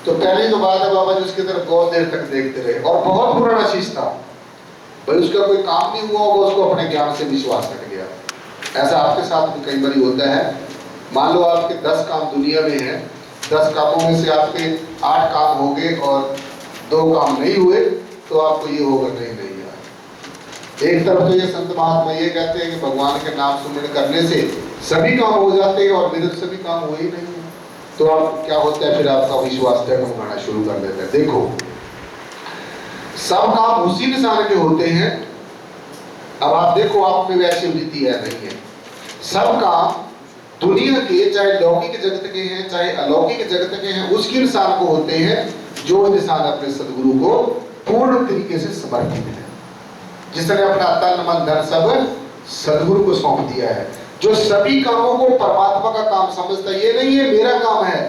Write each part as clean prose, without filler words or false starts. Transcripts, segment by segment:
तो पहली तो बात है बाबा जी उसकी तरफ बहुत देर तक देखते रहे, और बहुत पुराना चीज था भाई, उसका कोई काम नहीं हुआ होगा, उसको अपने ज्ञान से विश्वास हट गया। ऐसा आपके साथ भी कई बार होता है। मान लो आपके 10 काम दुनिया में हैं, 10 कामों में से आपके 8 काम हो गए और 2 काम नहीं हुए, तो आपको ये होगा नहीं यार। एक तरफ तो ये संत महात्मा ये कहते हैं कि भगवान के नाम सुमिरन करने से सभी काम हो जाते हैं, और मेरे तो सभी काम हो ही नहीं है। तो आप क्या होता है, फिर आपका विश्वास डगमगाना शुरू कर देता है। देखो सब काम उसी इंसान के होते हैं। अब आप देखो आप में वैसी वृत्ति है नहीं है। सब काम दुनिया के, चाहे लौकिक जगत के हैं चाहे अलौकिक जगत के हैं, उसके इंसान को होते हैं जो इंसान अपने सदगुरु को पूर्ण तरीके से समर्पित है, जिसने अपना तन मन धन सब सदगुरु को सौंप दिया है, जो सभी कामों को परमात्मा का काम समझता है। ये नहीं है मेरा काम है।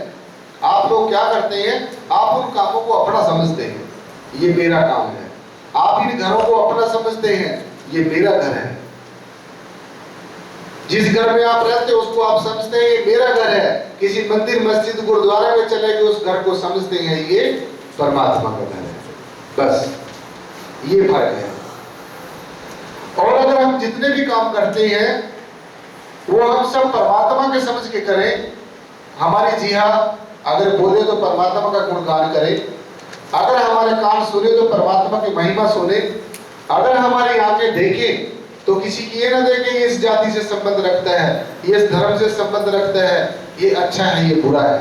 आप लोग क्या करते हैं, आप उन कामों को अपना समझते हैं, ये मेरा काम है। आप इन घरों को अपना समझते हैं, ये मेरा घर है। जिस घर में आप रहते हो उसको आप समझते हैं ये मेरा घर है। किसी मंदिर मस्जिद गुरुद्वारे में चले गए, उस घर को समझते हैं ये परमात्मा का घर है। बस ये फर्क है। और अगर हम जितने भी काम करते हैं वो हम सब परमात्मा के समझ के करें। हमारी जीहा अगर बोले तो परमात्मा का गुणगान करें, अगर हमारे कान सुने तो परमात्मा की महिमा सुने, अगर हमारी आंखें देखें तो किसी की ये ना देखें ये इस जाति से संबंध रखता है, ये इस धर्म से संबंध रखता है, ये अच्छा है ये बुरा है,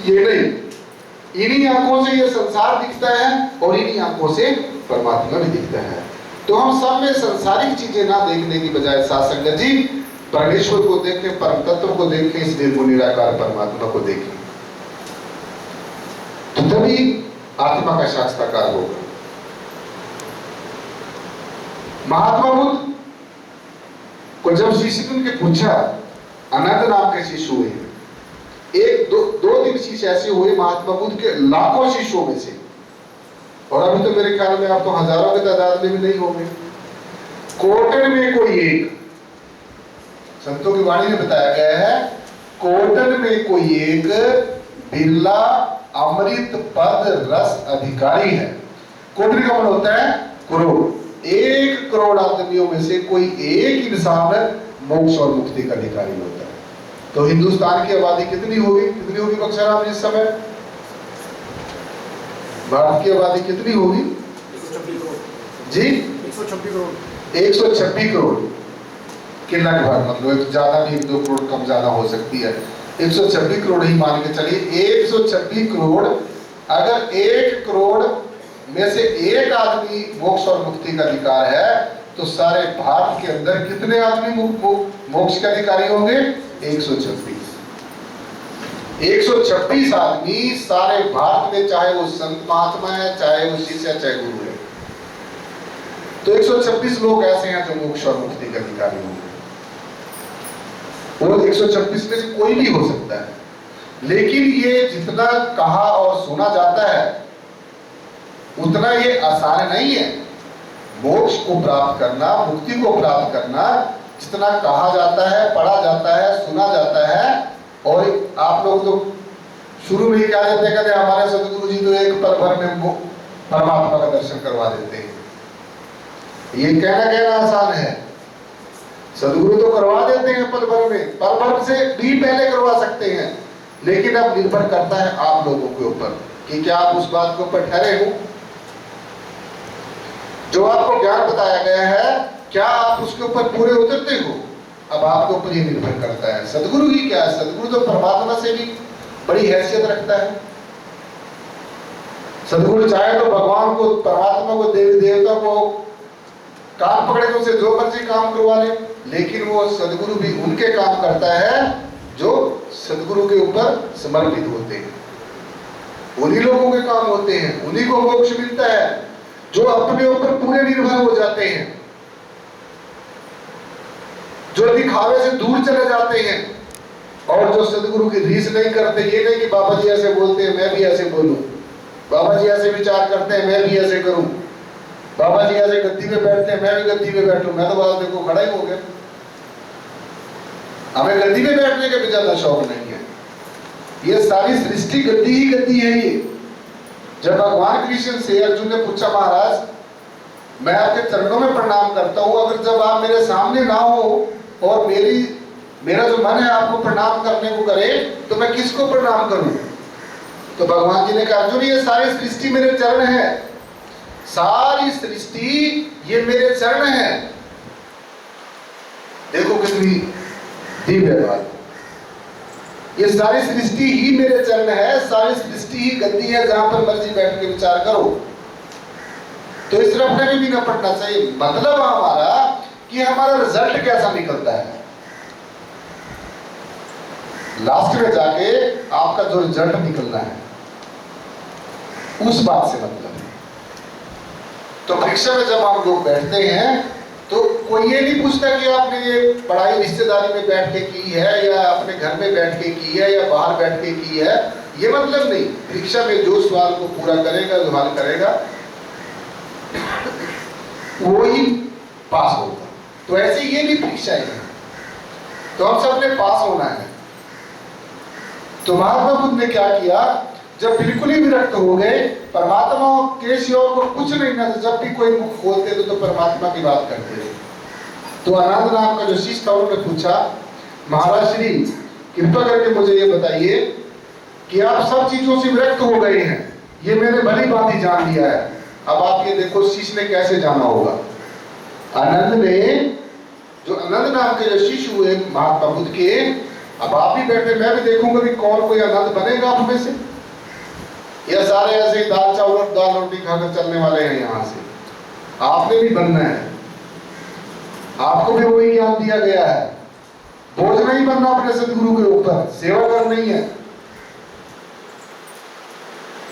ये नहीं। इन्हीं आंखों से ये संसार दिखता है और इन्हीं आंखों से परमात्मा भी दिखता है। तो हम सब में संसारिक चीजें ना देखने की बजाय साथ संगत जी परमेश्वर को देखें, परम तत्व को देखें, इस निर्गुण निराकार परमात्मा को देखें, तो तभी आत्मा का साक्षात्कार होगा। महात्मा बुद्ध को जब शिष्य ने पूछा, अनंत नाम के शिष्य हुए, एक दो दिन शिष्य ऐसे हुए महात्मा बुद्ध के लाखों शिष्यों में से, और अभी तो मेरे ख्याल में आप तो हजारों की तादाद में भी नहीं होंगे, कोटन में कोई एक, संतों की वाणी में बताया गया है, कोटन में कोई एक बिरला अमृत पद रस अधिकारी है। कोटन का मतलब होता है करोड़। 1 करोड़ आदमियों में से कोई एक इंसान मोक्ष और मुक्ति का अधिकारी होता है। तो हिंदुस्तान की आबादी कितनी होगी बक्साराम जिस समय? भारत की आबादी कितनी होगी जी? 126 करोड़ के लगभग, मतलब ज्यादा भी 1-2 करोड़ कम ज्यादा हो सकती है। 126 करोड़ ही मान के चलिए। 126 करोड़, अगर 1 करोड़ में से एक आदमी मोक्ष और मुक्ति का अधिकार है, तो सारे भारत के अंदर कितने आदमी मोक्ष के अधिकारी होंगे? 126। 126 आदमी सारे भारत में, चाहे वो संत महात्मा है, चाहे वो शिष्य है, चाहे गुरु है, तो 126 लोग ऐसे हैं जो मोक्ष और मुक्ति के अधिकारी होंगे। वो 126 में से कोई भी हो सकता है, लेकिन ये जितना कहा और सुना जाता है उतना ये आसान नहीं है। मोक्ष को प्राप्त करना, मुक्ति को प्राप्त करना, जितना कहा जाता है, पढ़ा जाता है, सुना जाता है, और आप लोग तो शुरू में ही क्या कहते हैं, हमारे सदगुरु जी तो एक पल भर में परमात्मा का दर्शन करवा देते हैं। ये कहना आसान है, सदगुरु तो करवा देते हैं पल भर में, पल भर से भी पहले करवा सकते हैं, लेकिन अब निर्भर करता है आप लोगों के ऊपर कि क्या आप उस बात के ऊपर ठहरे हो। जो आपको ज्ञान बताया गया है, क्या आप उसके ऊपर पूरे उतरते हो? अब आपके ऊपर ये निर्भर करता है। सदगुरु ही क्या है? सदगुरु तो परमात्मा से भी बड़ी हैसियत रखता है। सदगुरु चाहे तो भगवान को, परमात्मा को, देवी देवता को काम पकड़े तो उसे जो मर्जी काम करवा ले, लेकिन वो सदगुरु भी उनके काम करता है जो सदगुरु के ऊपर समर्पित होते हैं। उन्हीं लोगों के काम होते हैं, उन्हीं को मोक्ष मिलता है जो अपने ऊपर पूरे निर्भर हो जाते हैं, जो दिखावे से दूर चले जाते हैं, और जो सदगुरु की रीस नहीं करते। ये नहीं कि बाबा जी ऐसे बोलते हैं मैं भी ऐसे बोलूं, बाबा जी ऐसे विचार करते हैं मैं भी ऐसे करूं, बाबा जी ऐसे गद्दी में बैठते हैं मैं भी गद्दी में बैठूं। मैं तो बाबा देखो खड़ा ही हो गया। हमें गद्दी में बैठने का भी ज्यादा शौक नहीं है, ये सारी सृष्टि गद्दी ही गद्दी है। ये जब भगवान कृष्ण से अर्जुन ने पूछा, महाराज मैं आपके चरणों में प्रणाम करता हूं, अगर जब आप मेरे सामने ना हो और मेरा जो मन है आपको प्रणाम करने को करे, तो मैं किसको प्रणाम करूं? तो भगवान जी ने कहा, अर्जुन ये सारी सृष्टि मेरे चरण है, सारी सृष्टि ये मेरे चरण है। देखो कितनी दिव्य बात। ये सारी सृष्टि ही मेरे चरण है, सारी सृष्टि ही गद्दी है, जहां पर मर्जी बैठ के विचार करो। तो इस रफ्ते में भी न पढ़ना चाहिए। मतलब हमारा कि हमारा रिजल्ट कैसा निकलता है, लास्ट में जाके आपका जो रिजल्ट निकलना है उस बात से मतलब है। तो परीक्षा में जब आप लोग बैठते हैं तो कोई ये नहीं पूछता कि आपने ये पढ़ाई रिश्तेदारी में बैठ के की है या अपने घर में बैठ के की है या बाहर बैठ के की है, ये मतलब नहीं। परीक्षा में जो सवाल को पूरा करेगा, जो हल करेगा, वो ही पास होगा। तो ऐसे ये भी परीक्षाएं हैं, तो हम सब ने पास होना है। तो महात्मा बुद्ध ने क्या किया, जब बिल्कुल ही विरक्त हो गए, परमात्मा के सिवा को कुछ नहीं ना, जब भी कोई मुख खोलते तो परमात्मा की बात करते थे। तो आनंद नाम का जो शिष्य था उन्होंने पूछा, महाराज श्री कृपा करके मुझे ये बताइए कि आप सब चीजों से विरक्त हो गए हैं, ये मैंने भली भांति जान लिया है, अब आप ये देखो शिष्य ने कैसे जाना होगा। आनंद ने, जो आनंद नाम के जो शिष्य हुए महात्मा बुद्ध के, अब आप भी बैठे, मैं भी देखूंगा कि कौन कोई आनंद बनेगा आप में से, या सारे ऐसे दाल चावल और दाल रोटी खाकर चलने वाले हैं यहां से। आपने भी बनना है, आपको भी वही ज्ञान दिया गया है, बोझ नहीं बनना अपने सदगुरु के ऊपर, सेवा करनी है।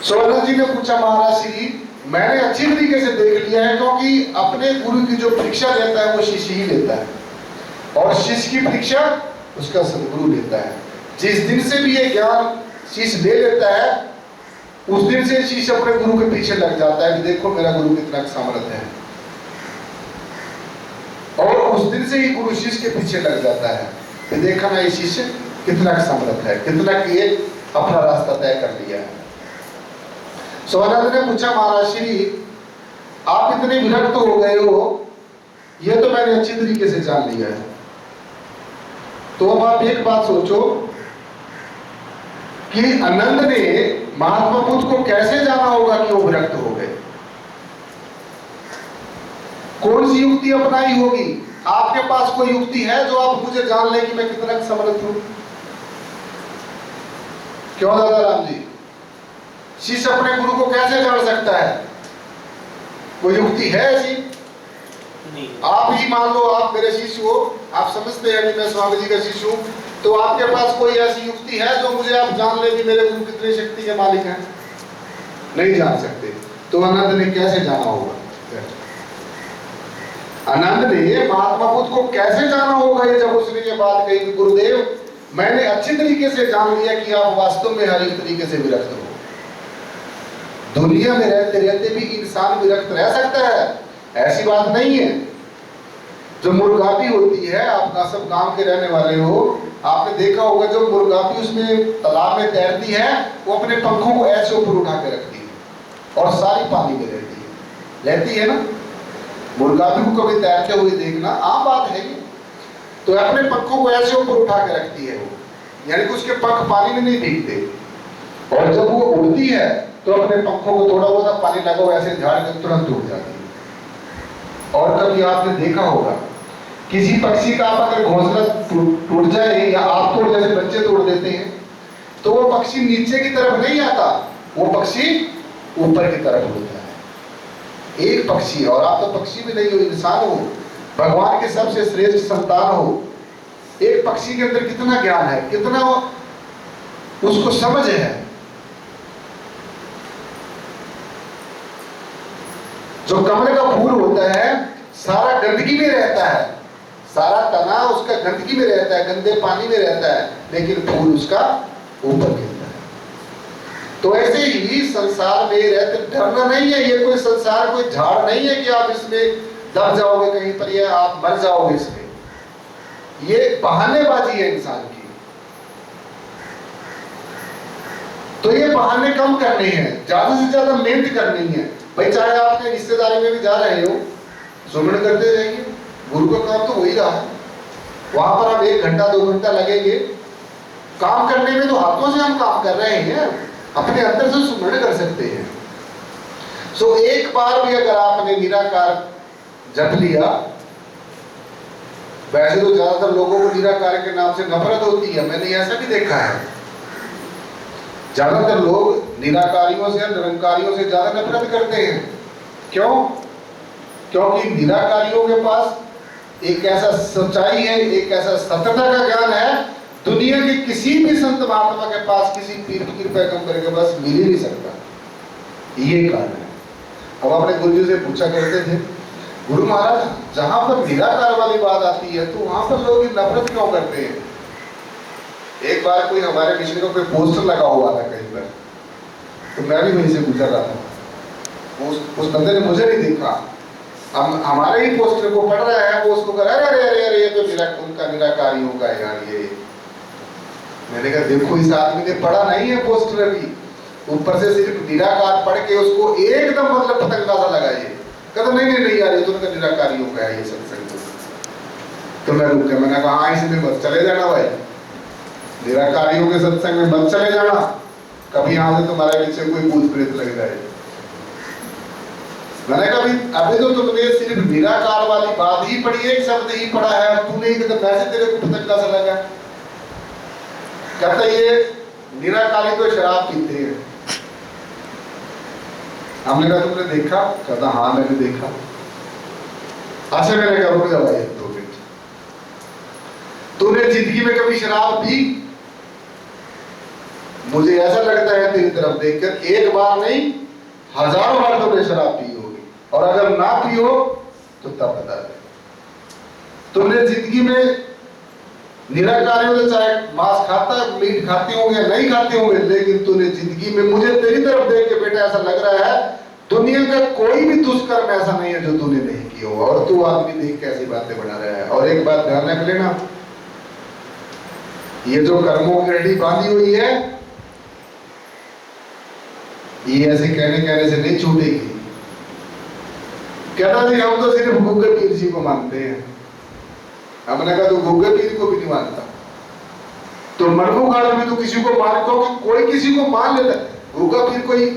सोनल जी ने पूछा, महाराज श्री मैंने अच्छी तरीके से देख लिया है, क्योंकि अपने गुरु की जो परीक्षा लेता है वो शिष्य ही लेता है, और शिष्य की परीक्षा उसका सदगुरु लेता है। जिस दिन से भी ये ज्ञान शिष्य ले लेता है, उस दिन से शिष्य अपने गुरु के पीछे लग जाता है कि देखो मेरा गुरु कितना समर्थ है, और उस दिन से ही गुरु शिष्य के पीछे लग जाता है कि देखा ना ये शिष्य कितना समर्थ है, कितना किए अपना रास्ता तय कर लिया है। सोनानंद ने पूछा, महाराज श्री आप इतने विरक्त हो गए हो, ये तो मैंने अच्छी तरीके से जान लिया है, तो अब आप एक बात सोचो कि आनंद ने महात्मा बुद्ध को कैसे जाना होगा कि वो विरक्त हो गए, कौन सी युक्ति अपनाई होगी? आपके पास कोई युक्ति है जो आप मुझे जान ले कि मैं कितना समर्थ हूं? क्यों दादा राम जी, शिष्य अपने गुरु को कैसे जान सकता है? कोई युक्ति है ऐसी? नहीं। आप ही मान लो आप मेरे शिष्य हो, आप समझते हैं कि मैं स्वामी जी का शिष्य हूं, तो आपके पास कोई ऐसी युक्ति है जो मुझे आप जान ले कि मेरे गुरु कितनी शक्ति के मालिक हैं? नहीं जान सकते। तो आनंद ने कैसे जाना होगा? आनंद ने महात्मा बुद्ध को कैसे जाना होगा ये, जब उसने ये बात कही कि गुरुदेव मैंने अच्छी तरीके से जान लिया कि आप वास्तव में हर एक तरीके से विरक्त हो। दुनिया में रहते रहते भी इंसान विरक्त रह सकता है, ऐसी बात नहीं है। जो मुर्गापी होती है, आप सब गांव के रहने वाले हो, आपने देखा होगा जो मुर्गापी उसमें तालाब में तैरती है, वो अपने पंखों को ऐसे ऊपर उठा के रखती है और सारी पानी में रहती है ना। मुर्गापी को कभी तैरते हुए देखना आम बात है ये। तो अपने पंखों को ऐसे ऊपर उठा के रखती है वो, यानी कि उसके पंख पानी में नहीं भीगते, और जब वो उड़ती है तो अपने पंखों को थोड़ा बहुत पानी लगा ऐसे झाड़ के तुरंत उड़ जाती है। और कभी आपने देखा होगा किसी पक्षी का आप अगर घोंसला टूट जाए या आप तोड़ जैसे बच्चे तोड़ देते हैं, तो वो पक्षी नीचे की तरफ नहीं आता, वो पक्षी ऊपर की तरफ उड़ता है। एक पक्षी, और आप तो पक्षी भी नहीं हो, इंसान हो, भगवान के सबसे श्रेष्ठ संतान हो, एक पक्षी के अंदर कितना ज्ञान है, कितना उसको समझ है। जो कमल का फूल होता है सारा गंदगी में रहता है, सारा तना उसका गंदगी में रहता है, गंदे पानी में रहता है, लेकिन फूल उसका ऊपर गिरता है। तो ऐसे ही संसार में रहते डरना नहीं है। ये कोई संसार कोई झाड़ नहीं है कि आप इसमें दब जाओगे कहीं पर या आप मर जाओगे इसमें, ये बहानेबाजी है इंसान की। तो ये बहाने कम करने हैं, ज्यादा से ज्यादा मेहनत करनी है। भाई चाहे आपके रिश्तेदारी में भी जा रहे हो, सुमरण करते जाइए, गुरु का काम तो वही रहा है। वहां पर हम 1 घंटा 2 घंटा लगेंगे, काम करने में तो हाथों से हम काम कर रहे हैं, अपने अंदर से सुमरण कर सकते हैं। सो एक बार भी अगर आपने निराकार जप लिया, वैसे तो ज्यादातर लोगों को निराकार के नाम से नफरत होती है, मैंने ऐसा भी देखा है। ज्यादातर लोग निराकारियों से निरंकारियों से ज्यादा नफरत करते हैं। क्यों? क्योंकि निराकारियों के पास एक ऐसा सच्चाई है, एक ऐसा सत्यता का ज्ञान है, दुनिया के किसी भी संत महात्मा के पास, किसी पीर फकीर पैगंबर के पास मिल ही नहीं सकता। ये कारण है। अब अपने गुरु जी से पूछा करते थे, गुरु महाराज जहां पर निराकार वाली बात आती है तो वहां पर लोग नफरत क्यों करते हैं? एक बार कोई हमारे मिशन का कोई पोस्टर लगा हुआ था कहीं पर, तो मैं भी वहीं से गुजर रहा था। उस बंदे ने मुझे नहीं देखा, हम हमारे ही पोस्टर को पढ़ रहा है, वो उसको कह रहा है अरे अरे अरे ये तो उनका निराकारियों का है यार ये। मैंने कहा देखो इस आदमी ने पढ़ा नहीं है पोस्टर भी, ऊपर से सिर्फ निराकार पढ़ के उसको एकदम मतलब पतंगा सा लगाइए, कहता नहीं यार ये तो उनका निराकारियों का है ये सत्संग। तो मैं रुक गया, मैंने कहा हाँ इसमें मत चले जाना भाई, निराकारियों के सत्संग में मत चले जाना, कभी यहां से तुम्हारे पीछे कोई भूत प्रेत लग जाए। मैंने कहा अभी तो तुमने सिर्फ निराकार वाली बात ही पढ़ी, एक शब्द ही पढ़ा है, तूने एकदम वैसे तेरे को पतंगा सा लगा। कहता ये निराकारी तो शराब पीते हैं। हमने कहा तुमने देखा? कहता हाँ मैंने देखा। अच्छा मैंने कहा रुक जा भाई 2 मिनट, तूने जिंदगी में कभी शराब पी? मुझे ऐसा लगता है तेरी तरफ देखकर एक बार नहीं 1000 बार तुमने शराब पी होगी, और अगर ना पी हो तो तब बता दे। तुमने जिंदगी में निराकारियों से चाहे मांस खाता मीट खाते होंगे या नहीं खाते होंगे, लेकिन तूने जिंदगी में मुझे तेरी तरफ देख के बेटा ऐसा लग रहा है दुनिया का कोई भी दुष्कर्म ऐसा नहीं है जो तूने नहीं किया हो, और तू आदमी देख के ऐसी बातें बना रहा है। और एक बात ध्यान रख लेना, ये जो कर्मों की रड़ी बांधी हुई है ये ऐसे कहने से नहीं छूटेगी। कहना जी हम तो सिर्फ गुग्गे पीर जी को मानते हैं। हमने कहा तो गुग्गे पीर को भी नहीं मानता, तो मनमुख आदमी तो किसी को मान, क्योंकि कोई किसी को मान लेता है। गुग्गा पीर कोई